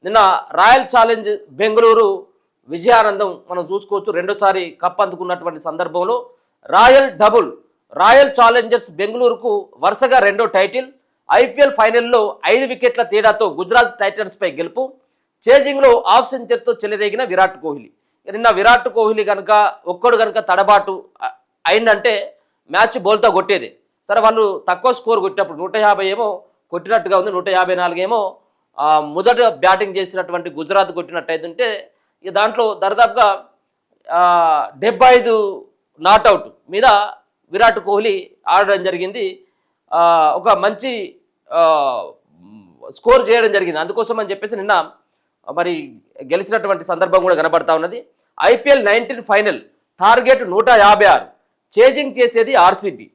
నిన్న royal challenge Bengaluru Vijayanandam మనం చూసుకోవచ్చు. రెండోసారి కప్ అందుకున్నటువంటి సందర్భంలో రాయల్ ఛాలెంజర్స్ బెంగళూరుకు వరుసగా రెండో టైటిల్. ఐపీఎల్ ఫైనల్లో 5 వికెట్ల తేడాతో గుజరాత్ టైటన్స్పై గెలుపు. చేజింగ్లో హాఫ్ సెంచరీతో చెలరేగిన విరాట్ కోహ్లీ. నిన్న విరాట్ కోహ్లీ కనుక తడబాటు అయిందంటే మ్యాచ్ బోల్తా కొట్టేది. సరే, వాళ్ళు తక్కువ స్కోర్ కొట్టినప్పుడు 150 ఏమో కొట్టినట్టుగా ఉంది, 154 ఏమో మొదట బ్యాటింగ్ చేసినటువంటి గుజరాత్ కొట్టినట్టయితే ఇక దాంట్లో దరిదాపుగా 75 నాట్అవుట్ మీద విరాట్ కోహ్లీ ఆడడం జరిగింది. ఒక మంచి స్కోర్ చేయడం జరిగింది. అందుకోసం అని చెప్పేసి నిన్న మరి గెలిచినటువంటి సందర్భం కూడా కనబడతా ఉన్నది. ఐపీఎల్ 19 ఫైనల్ టార్గెట్ 156, చేజింగ్ చేసేది ఆర్సీబీ.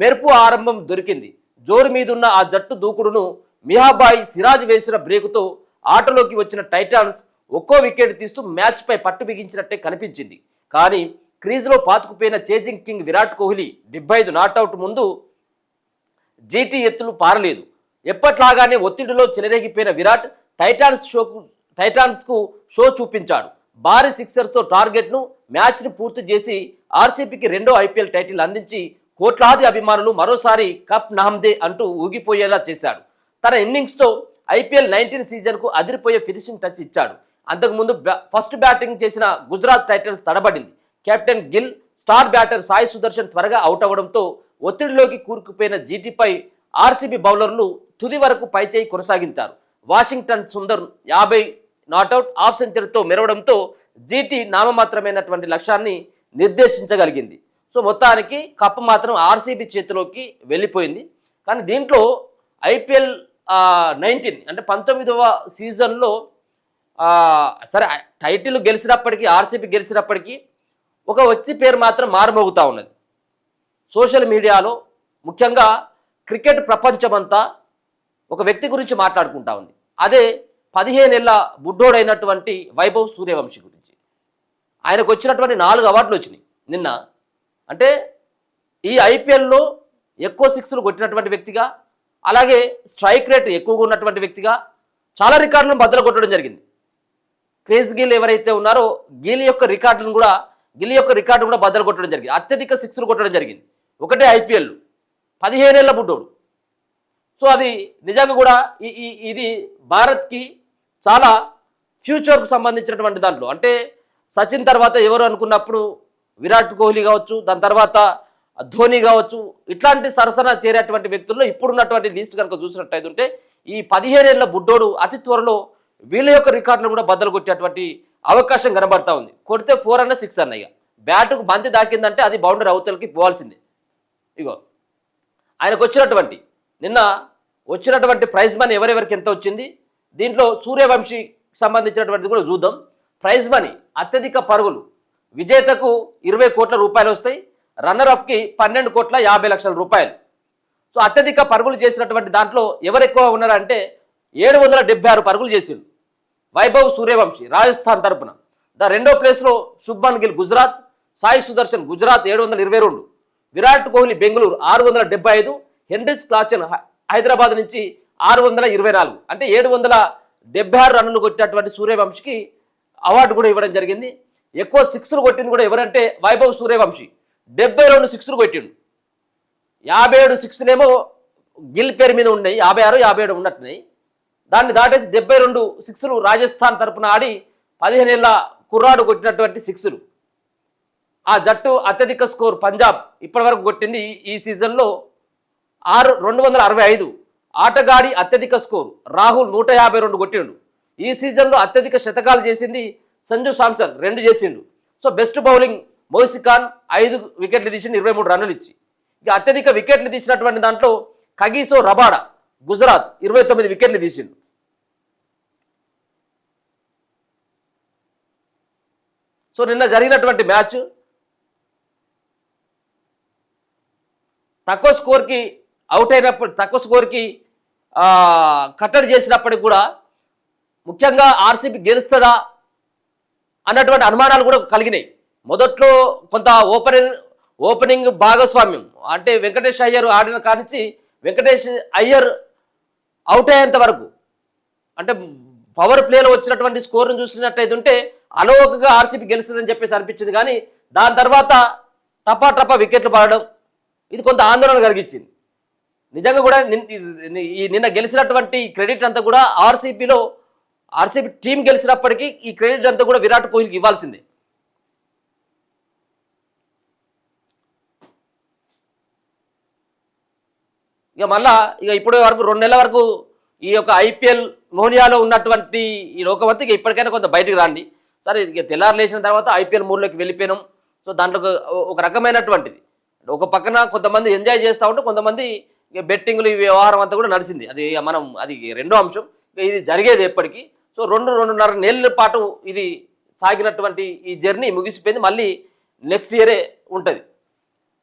మెరుపు ఆరంభం దొరికింది. జోరు మీదున్న ఆ జట్టు దూకుడును మిహాబాయ్ సిరాజ్ వేసిన బ్రేకుతో ఆటలోకి వచ్చిన టైటాన్స్ ఒక్కో వికెట్ తీస్తూ మ్యాచ్పై పట్టు బిగించినట్టే కనిపించింది. కానీ క్రీజ్లో పాతుకుపోయిన chasing king Virat Kohli 75 not out ముందు జీటీ ఎత్తులు పారలేదు. ఎప్పట్లాగానే ఒత్తిడిలో చెలరేగిపోయిన విరాట్ టైటాన్స్కు షో చూపించాడు. భారీ సిక్సర్తో టార్గెట్ను మ్యాచ్ను పూర్తి చేసి ఆర్సీబీకి రెండో ఐపీఎల్ టైటిల్ అందించి కోట్లాది అభిమానులు మరోసారి కప్ నామ్దే అంటూ ఊగిపోయేలా చేశాడు. తన ఇన్నింగ్స్తో ఐపీఎల్ 19 సీజన్కు అదిరిపోయే ఫినిషింగ్ టచ్ ఇచ్చాడు. అంతకుముందు ఫస్ట్ బ్యాటింగ్ చేసిన గుజరాత్ టైటన్స్ తడబడింది. Captain Gill, star batter Sai Sudharsan త్వరగా అవుట్ అవ్వడంతో ఒత్తిడిలోకి కూరుకుపోయిన జీటీపై ఆర్సీబీ బౌలర్లు తుది వరకు పైచేయి కొనసాగించారు. వాషింగ్టన్ సుందర్ 50 నాట్అవుట్ హాఫ్ సెంచరీతో మెరవడంతో జీటీ నామమాత్రమైనటువంటి లక్ష్యాన్ని నిర్దేశించగలిగింది. సో మొత్తానికి కప్ మాత్రం ఆర్సీబీ చేతిలోకి వెళ్ళిపోయింది. కానీ దీంట్లో ఐపీఎల్ 19 అంటే 19వ సీజన్లో సరే టైటిల్ గెలిచినప్పటికీ, ఆర్సీబీ గెలిచినప్పటికీ ఒక వ్యక్తి పేరు మాత్రం మారుమోగుతూ ఉన్నది సోషల్ మీడియాలో. ముఖ్యంగా క్రికెట్ ప్రపంచమంతా ఒక వ్యక్తి గురించి మాట్లాడుకుంటా ఉంది. అదే 15 ఏళ్ల బుడ్డోడైనటువంటి వైభవ్ సూర్యవంశీ గురించి. ఆయనకు వచ్చినటువంటి 4 అవార్డులు వచ్చినాయి నిన్న. అంటే ఈ ఐపీఎల్లో ఎక్కువ సిక్స్లు కొట్టినటువంటి వ్యక్తిగా, అలాగే స్ట్రైక్ రేట్ ఎక్కువగా ఉన్నటువంటి వ్యక్తిగా చాలా రికార్డులను బద్దలు కొట్టడం జరిగింది. క్రేజ్ గిల్ ఎవరైతే ఉన్నారో గిల్ యొక్క రికార్డు కూడా బద్దలు కొట్టడం జరిగింది. అత్యధిక సిక్స్లు కొట్టడం జరిగింది ఒకటే ఐపీఎల్. 15 ఏళ్ల బుడ్డోడు. సో అది నిజంగా కూడా ఇది భారత్కి చాలా ఫ్యూచర్కు సంబంధించినటువంటి దాంట్లో. అంటే సచిన్ తర్వాత ఎవరు అనుకున్నప్పుడు విరాట్ కోహ్లీ కావచ్చు, దాని తర్వాత ధోని కావచ్చు, ఇట్లాంటి సరసన చేరేటువంటి వ్యక్తుల్లో ఇప్పుడున్నటువంటి లిస్ట్ కనుక చూసినట్టయితే ఈ 15 ఏళ్ల బుడ్డోడు అతి త్వరలో వీళ్ళ యొక్క రికార్డులు కూడా బద్దలు కొట్టేటువంటి అవకాశం కనబడతా ఉంది. కొడితే 4 అన్న 6 అన్న, ఇక బ్యాటుకు బంతి దాకిందంటే అది బౌండరీ అవతలకి పోవాల్సిందే. ఇగో ఆయనకు నిన్న వచ్చినటువంటి ప్రైజ్ మనీ ఎవరెవరికి ఎంత వచ్చింది, దీంట్లో సూర్యవంశీ సంబంధించినటువంటిది కూడా చూద్దాం. ప్రైజ్ మనీ అత్యధిక పరుగులు విజేతకు 20 కోట్ల రూపాయలు వస్తాయి, రన్నర్అప్కి 12 కోట్ల 50 లక్షల రూపాయలు. సో అత్యధిక పరుగులు చేసినటువంటి దాంట్లో ఎవరు ఎక్కువ ఉన్నారంటే 776 పరుగులు చేసిండు వైభవ్ సూర్యవంశీ రాజస్థాన్ తరపున. రెండో ప్లేస్లో శుభ్మన్ గిల్ గుజరాత్, సాయి సుదర్శన్ గుజరాత్ 722, విరాట్ కోహ్లీ బెంగళూరు 675, హెన్రిస్ క్లాచెన్ హైదరాబాద్ నుంచి 624. అంటే 776 రన్నులు కొట్టినటువంటి సూర్యవంశీకి అవార్డు కూడా ఇవ్వడం జరిగింది. ఎక్కువ సిక్స్లు కొట్టింది కూడా ఎవరంటే వైభవ్ సూర్యవంశీ 72 సిక్స్లు కొట్టిండు. 57 సిక్స్లేమో గిల్ పేరు మీద ఉన్నాయి, 56 57 ఉన్నట్టున్నాయి. దాన్ని దాటేసి 72 సిక్స్లు రాజస్థాన్ తరపున ఆడి 15 ఏళ్ల కుర్రాడు కొట్టినటువంటి సిక్స్లు. ఆ జట్టు అత్యధిక స్కోర్ పంజాబ్ ఇప్పటివరకు కొట్టింది ఈ సీజన్లో 265. ఆటగాడి అత్యధిక స్కోర్ రాహుల్ 152 కొట్టిండు. ఈ సీజన్లో అత్యధిక శతకాలు చేసింది సంజు శాంసన్ 2 చేసిండు. సో బెస్ట్ బౌలింగ్ మౌసిక్ ఖాన్ 5 వికెట్లు తీసిండు 23 రన్నులు ఇచ్చి. ఇక అత్యధిక వికెట్లు తీసినటువంటి దాంట్లో కగిసో రబాడా గుజరాత్ 29 వికెట్లు తీసిండు. సో నిన్న జరిగినటువంటి మ్యాచ్ తక్కువ స్కోర్కి అవుట్ అయినప్పుడు, తక్కువ స్కోర్కి కట్టడి చేసినప్పటికి కూడా ముఖ్యంగా ఆర్సీబీ గెలుస్తుందా అన్నటువంటి అనుమానాలు కూడా కలిగినాయి. మొదట్లో కొంత ఓపెనింగ్ భాగస్వామ్యం అంటే వెంకటేష్ అయ్యర్ ఆడిన కానించి వెంకటేష్ అయ్యర్ అవుట్ అయ్యేంత వరకు, అంటే పవర్ ప్లేలో వచ్చినటువంటి స్కోర్ను చూసినట్టయితే ఉంటే అలవోకగా ఆర్సీబీ గెలుస్తుందని చెప్పేసి అనిపించింది. కానీ దాని తర్వాత టపా వికెట్లు పడడం ఇది కొంత ఆందోళన కలిగించింది. నిజంగా కూడా నిన్న గెలిచినటువంటి క్రెడిట్ అంతా కూడా ఆర్సీబీ టీం గెలిచినప్పటికీ ఈ క్రెడిట్ అంతా కూడా విరాట్ కోహ్లీకి ఇవ్వాల్సిందే. ఇప్పటి వరకు 2 నెలల వరకు ఈ యొక్క ఐపీఎల్ మోనియాలో ఉన్నటువంటి ఈ లోకమంతా ఇప్పటికైనా కొంత బయటకు రాండి. సరే తెల్లారు లేచిన తర్వాత ఐపీఎల్ మూడ్లోకి వెళ్ళిపోయినాం. సో దాంట్లో ఒక రకమైనటువంటిది ఒక పక్కన కొంతమంది ఎంజాయ్ చేస్తూ ఉంటే కొంతమంది బెట్టింగ్లు ఈ వ్యవహారం అంతా కూడా నడిచింది. అది రెండో అంశం. ఇది జరిగేది ఎప్పటికీ. సో 2-2.5 నెలల పాటు ఇది సాగినటువంటి ఈ జర్నీ ముగిసిపోయింది. మళ్ళీ నెక్స్ట్ ఇయరే ఉంటుంది.